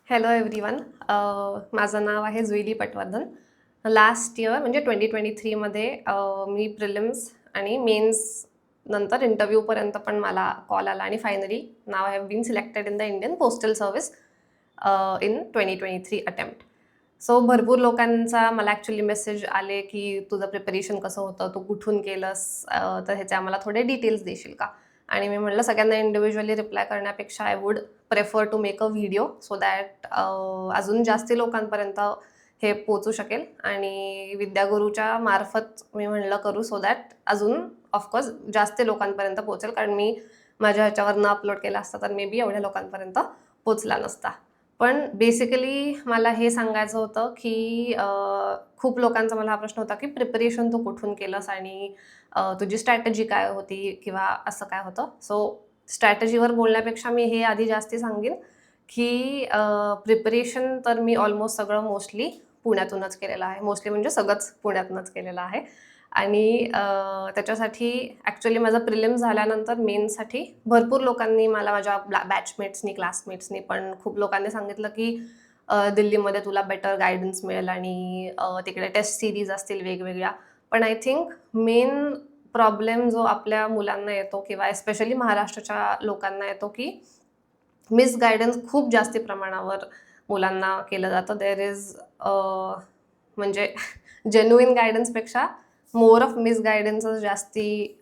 Hello everyone. माझं नाव आहे Juili Patwardhan. Last year म्हणजे 2023मध्ये मी प्रिलिम्स आणि मेन्स नंतर इंटरव्ह्यूपर्यंत पण मला कॉल आला आणि finally now have been selected in the Indian postal service in 2023 attempt. So भरपूर लोकांचा मला ॲक्च्युली मेसेज आले की तुझं प्रिपरेशन कसं होतं, तू कुठून केलंस, तर ह्याचे आम्हाला थोडे डिटेल्स देशील का? आणि मी म्हटलं सगळ्यांना इंडिव्हिज्युअली रिप्लाय करण्यापेक्षा I would prefer to make a video so that अजून जास्ती लोकांपर्यंत हे पोचू शकेल. आणि विद्यागुरूच्या मार्फत मी म्हणलं करू सो दॅट अजून ऑफकोर्स जास्त लोकांपर्यंत पोचेल, कारण मी माझ्या ह्याच्यावर न अपलोड केला असता तर मे बी एवढ्या लोकांपर्यंत पोचला नसता. पण बेसिकली मला हे सांगायचं होतं की खूप लोकांचा मला हा प्रश्न होता की प्रिपरेशन तू कुठून केलंस आणि तुझी स्ट्रॅटेजी काय होती किंवा असं काय होतं. सो स्ट्रॅटेजीवर बोलण्यापेक्षा मी हे आधी जास्ती सांगेन की प्रिपरेशन तर मी ऑलमोस्ट सगळं मोस्टली पुण्यातूनच केलेलं आहे. मोस्टली म्हणजे सगळंच पुण्यातूनच केलेलं आहे. आणि त्याच्यासाठी ॲक्च्युअली माझं प्रिलिम्स झाल्यानंतर मेन्ससाठी भरपूर लोकांनी मला माझ्या बॅचमेट्सनी, क्लासमेट्सनी पण खूप लोकांनी सांगितलं की दिल्लीमध्ये तुला बेटर गाईडन्स मिळेल आणि तिकडे टेस्ट सीरीज असतील वेगवेगळ्या. पण आय थिंक मेन प्रॉब्लेम जो आपल्या मुलांना येतो किंवा एस्पेशली महाराष्ट्राच्या लोकांना येतो की मिसगायडन्स खूप जास्ती प्रमाणावर मुलांना केलं जातं. देअर इज म्हणजे जेन्युइन गायडन्सपेक्षा मोर ऑफ मिसगायडन्सच जास्ती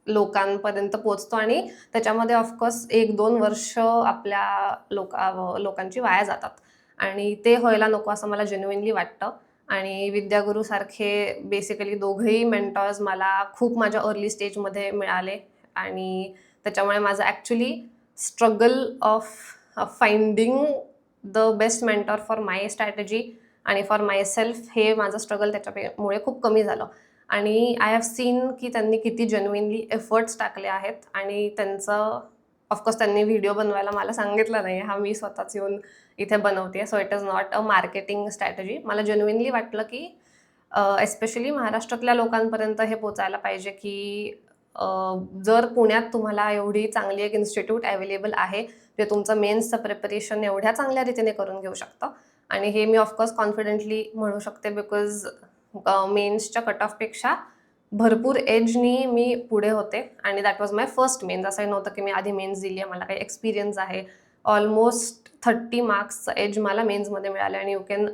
लोकांपर्यंत पोहोचतो आणि त्याच्यामध्ये ऑफकोर्स 1-2 वर्ष आपल्या लोकांची वाया जातात आणि ते व्हायला नको असं मला जेन्युइनली वाटतं. आणि विद्यागुरूसारखे बेसिकली दोघंही मेंटॉर्स मला खूप माझ्या अर्ली स्टेजमध्ये मिळाले आणि त्याच्यामुळे माझं actually struggle of finding the best mentor for my strategy आणि फॉर माय सेल्फ हे माझं स्ट्रगल त्याच्यामुळे खूप कमी झालं. आणि आय हॅव सीन की त्यांनी किती जेन्युइनली एफर्ट्स टाकले आहेत आणि त्यांचं ऑफकोर्स त्यांनी व्हिडिओ बनवायला मला सांगितलं नाही. हा मी स्वतःच येऊन इथे बनवते. So it is not a marketing strategy. मला जेन्युइनली वाटलं की एस्पेशली महाराष्ट्रातल्या लोकांपर्यंत हे पोचायला पाहिजे की जर पुण्यात तुम्हाला एवढी चांगली एक इन्स्टिट्यूट अवेलेबल आहे जे तुमचं मेन्सचं प्रिपरेशन एवढ्या चांगल्या रीतीने करून घेऊ शकतं. आणि हे मी ऑफकोर्स कॉन्फिडेंटली म्हणू शकते बिकॉज मेन्सच्या कट ऑफपेक्षा भरपूर एजनी मी पुढे होते आणि that was my first mains. असंही नव्हतं की मी आधी मेन्स दिली आहे, मला काही एक्सपिरियन्स आहे. ऑलमोस्ट 30 मार्क्सचं एज मला मेन्समध्ये मिळालं आणि यू कॅन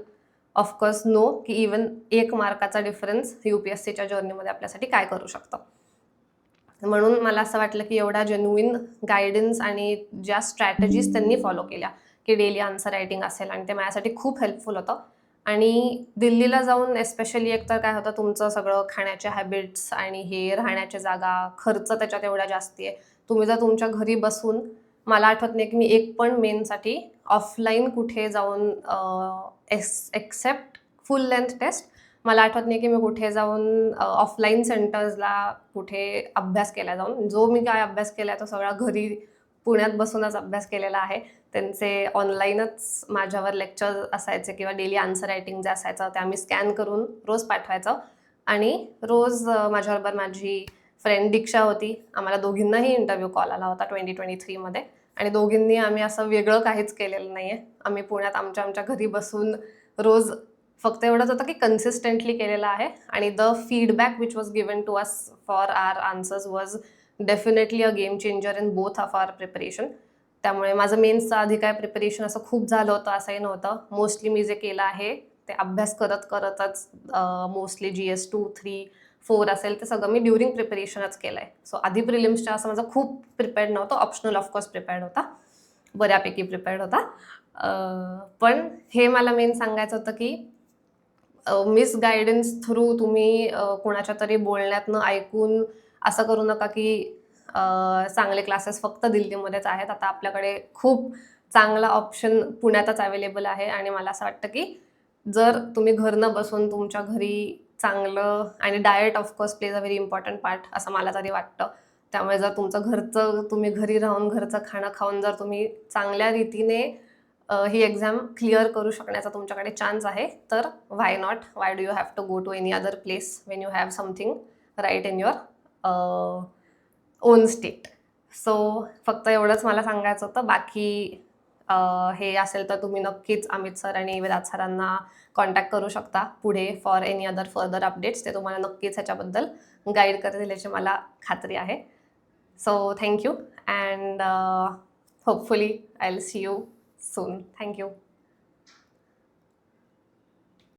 ऑफकोर्स नो की इवन 1 मार्काचा डिफरन्स UPSCच्या जर्नीमध्ये आपल्यासाठी काय करू शकतं. म्हणून मला असं वाटलं की एवढा जेन्युइन गायडन्स आणि ज्या स्ट्रॅटेजीज त्यांनी फॉलो केल्या की डेली आन्सर रायटिंग असेल आणि ते माझ्यासाठी खूप हेल्पफुल होतं. आणि दिल्लीला जाऊन एस्पेशली एक तर काय होतं, तुमचं सगळं खाण्याचे हॅबिट्स आणि हे राहण्याच्या जागा, खर्च त्याच्यात एवढा जास्ती आहे. तुम्ही जर तुमच्या घरी बसून, मला आठवत नाही की मी एक पण मेनसाठी ऑफलाईन कुठे जाऊन एक्सेप्ट फुल लेंथ टेस्ट, मला आठवत नाही की मी कुठे जाऊन ऑफलाईन सेंटर्सला कुठे अभ्यास केला जाऊन. जो मी काय अभ्यास केला तो सगळा घरी पुण्यात बसूनच अभ्यास केलेला आहे. त्यांचे ऑनलाईनच माझ्यावर लेक्चर असायचे किंवा डेली आन्सर रायटिंग जे असायचं ते आम्ही स्कॅन करून रोज पाठवायचं. आणि रोज माझ्याबरोबर माझी फ्रेंड दीक्षा होती. आम्हाला दोघींनाही इंटरव्ह्यू कॉल आला होता 2023मध्ये आणि दोघींनी आम्ही असं वेगळं काहीच केलेलं नाही आहे. आम्ही पुण्यात आमच्या आमच्या घरी बसून रोज फक्त एवढंच होतं की कन्सिस्टंटली केलेलं आहे आणि the feedback which was given to us for our answers was definitely a game changer in both of our preparation. त्यामुळे माझं मेन्सचं आधी काय प्रिपरेशन असं खूप झालं होतं असंही नव्हतं. मोस्टली मी जे केलं आहे ते अभ्यास करत करतच मोस्टली GS2, 3, 4 असेल ते सगळं मी ड्युरिंग प्रिपरेशनच केलं आहे. सो आधी प्रिलिम्सच्या असं माझं खूप प्रिपेअर्ड नव्हतं. ऑप्शनल ऑफकोर्स प्रिपेअर्ड होता, बऱ्यापैकी प्रिपेअर्ड होता. पण हे मला मेन सांगायचं होतं की मिसगायडन्स थ्रू तुम्ही कोणाच्या तरी बोलण्यातनं ऐकून असं करू नका की चांगले क्लासेस फक्त दिल्लीमध्येच आहेत. आता आपल्याकडे खूप चांगला ऑप्शन पुण्यातच अवेलेबल आहे आणि मला असं वाटतं की जर तुम्ही घरनं बसून तुमच्या घरी चांगलं आणि diet of course plays a very important part असं मला तरी वाटतं. त्यामुळे जर तुमचं घरचं तुम्ही घरी राहून घरचं खाणं खाऊन जर तुम्ही चांगल्या रीतीने ही एक्झाम क्लिअर करू शकण्याचा तुमच्याकडे चान्स आहे तर why not? Why do you have to go to any other place when you have something right in your own state. So फक्त एवढंच मला सांगायचं होतं. बाकी हे असेल तर तुम्ही नक्कीच अमित सर आणि विराज सरांना कॉन्टॅक्ट करू शकता पुढे for any other further updates. ते तुम्हाला नक्कीच ह्याच्याबद्दल गाईड करतील याची मला खात्री आहे. So thank you and hopefully I will see you soon. Thank you.